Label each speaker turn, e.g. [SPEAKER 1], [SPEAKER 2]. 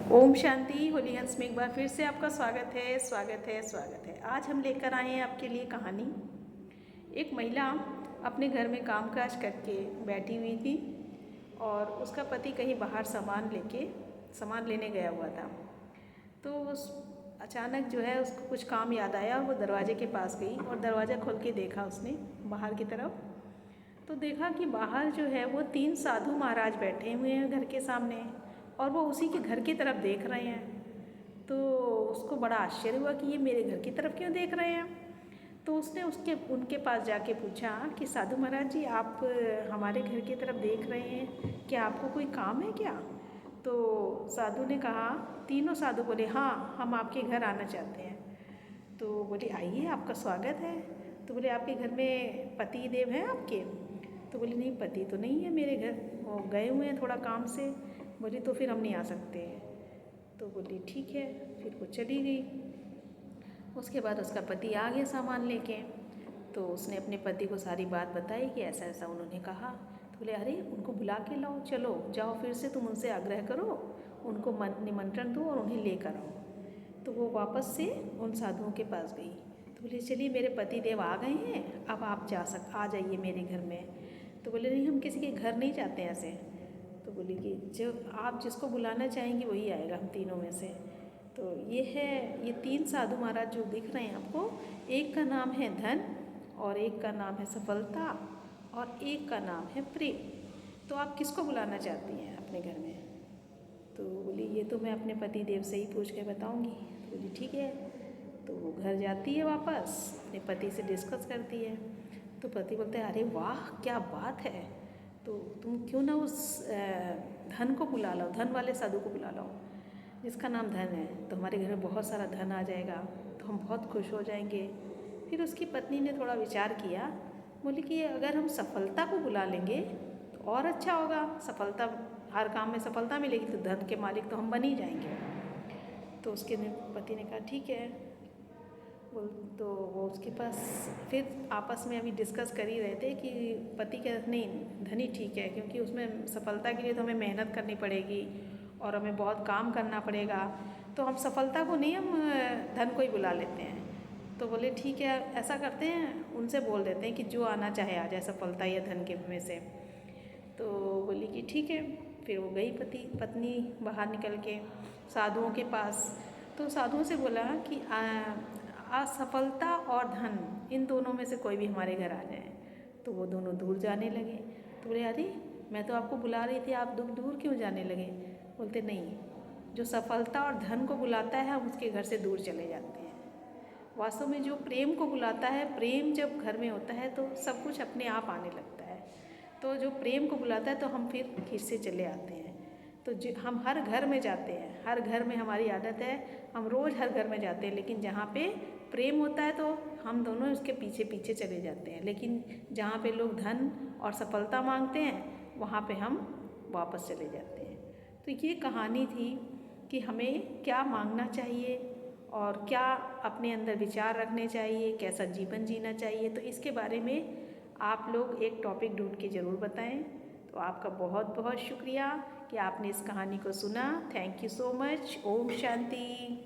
[SPEAKER 1] ओम शांति। होली हंस में एक बार फिर से आपका स्वागत है, स्वागत है, स्वागत है। आज हम लेकर आए हैं आपके लिए कहानी। एक महिला अपने घर में कामकाज करके बैठी हुई थी और उसका पति कहीं बाहर सामान लेने गया हुआ था। तो उस अचानक जो है उसको कुछ काम याद आया और वो दरवाजे के पास गई और दरवाज़ा खोल के देखा उसने बाहर की तरफ। तो देखा कि बाहर जो है वो 3 साधु महाराज बैठे हुए हैं घर के सामने और वो उसी के घर की तरफ देख रहे हैं। तो उसको बड़ा आश्चर्य हुआ कि ये मेरे घर की तरफ क्यों देख रहे हैं। तो उसने उनके पास जाके पूछा कि साधु महाराज जी, आप हमारे घर की तरफ देख रहे हैं, क्या आपको कोई काम है क्या? तो साधु ने कहा, तीनों साधु बोले हाँ, हम आपके घर आना चाहते हैं। तो बोले आइए, आपका स्वागत है। तो बोले आपके घर में पति देव हैं आपके? तो बोले नहीं, पति तो नहीं है मेरे घर, वो गए हुए हैं थोड़ा काम से। बोली तो फिर हम नहीं आ सकते हैं। तो बोली ठीक है, फिर वो चली गई। उसके बाद उसका पति आ गया सामान लेके। तो उसने अपने पति को सारी बात बताई कि ऐसा ऐसा उन्होंने कहा। तो बोले अरे उनको बुला के लाओ, चलो जाओ, फिर से तुम उनसे आग्रह करो, उनको निमंत्रण दो और उन्हें लेकर आओ। तो वो वापस से उन साधुओं के पास गई। तो बोले चलिए, मेरे पति देव आ गए हैं, अब आप आ जाइए मेरे घर में। तो बोले नहीं, हम किसी के घर नहीं जाते ऐसे। तो बोली कि जो आप जिसको बुलाना चाहेंगी वही आएगा, हम तीनों में से। तो ये 3 साधु महाराज जो दिख रहे हैं आपको, एक का नाम है धन और एक का नाम है सफलता और एक का नाम है प्रेम। तो आप किसको बुलाना चाहती हैं अपने घर में? तो बोली ये तो मैं अपने पति देव से ही पूछ के बताऊंगी। तो बोली ठीक है। तो वो घर जाती है, वापस अपने पति से डिस्कस करती है। तो पति बोलते हैं अरे वाह क्या बात है, तो तुम क्यों ना उस धन को बुला लो, धन वाले साधु को बुला लो जिसका नाम धन है, तो हमारे घर में बहुत सारा धन आ जाएगा, तो हम बहुत खुश हो जाएंगे। फिर उसकी पत्नी ने थोड़ा विचार किया, बोली कि अगर हम सफलता को बुला लेंगे तो और अच्छा होगा, सफलता, हर काम में सफलता मिलेगी तो धन के मालिक तो हम बन ही जाएंगे। तो उसके पति ने कहा ठीक है। बोल तो वो उसके पास फिर आपस में अभी डिस्कस कर ही रहे थे कि पति का नहीं, धनी ठीक है, क्योंकि उसमें सफलता के लिए तो हमें मेहनत करनी पड़ेगी और हमें बहुत काम करना पड़ेगा, तो हम सफलता को नहीं, हम धन को ही बुला लेते हैं। तो बोले ठीक है, ऐसा करते हैं, उनसे बोल देते हैं कि जो आना चाहे आ जाए, सफलता या धन के में से। तो बोली कि ठीक है। फिर वो गई पत्नी बाहर निकल के साधुओं के पास। तो साधुओं से बोला कि असफलता और धन, इन दोनों में से कोई भी हमारे घर आ जाए। तो वो दोनों दूर जाने लगे। तो बोले अरे मैं तो आपको बुला रही थी, आप दूर क्यों जाने लगे? बोलते नहीं, जो सफलता और धन को बुलाता है हम उसके घर से दूर चले जाते हैं। वास्तव में जो प्रेम को बुलाता है, प्रेम जब घर में होता है तो सब कुछ अपने आप आने लगता है। तो जो प्रेम को बुलाता है तो हम फिर खींच से चले आते हैं। तो हम हर घर में जाते हैं, हर घर में हमारी आदत है, हम रोज़ हर घर में जाते हैं, लेकिन जहाँ पे प्रेम होता है तो हम दोनों उसके पीछे पीछे चले जाते हैं। लेकिन जहाँ पे लोग धन और सफलता मांगते हैं वहाँ पे हम वापस चले जाते हैं। तो ये कहानी थी कि हमें क्या मांगना चाहिए और क्या अपने अंदर विचार रखने चाहिए, कैसा जीवन जीना चाहिए। तो इसके बारे में आप लोग एक टॉपिक ढूंढ के ज़रूर बताएं। तो आपका बहुत बहुत शुक्रिया कि आपने इस कहानी को सुना। Thank you so much. ओम शांति।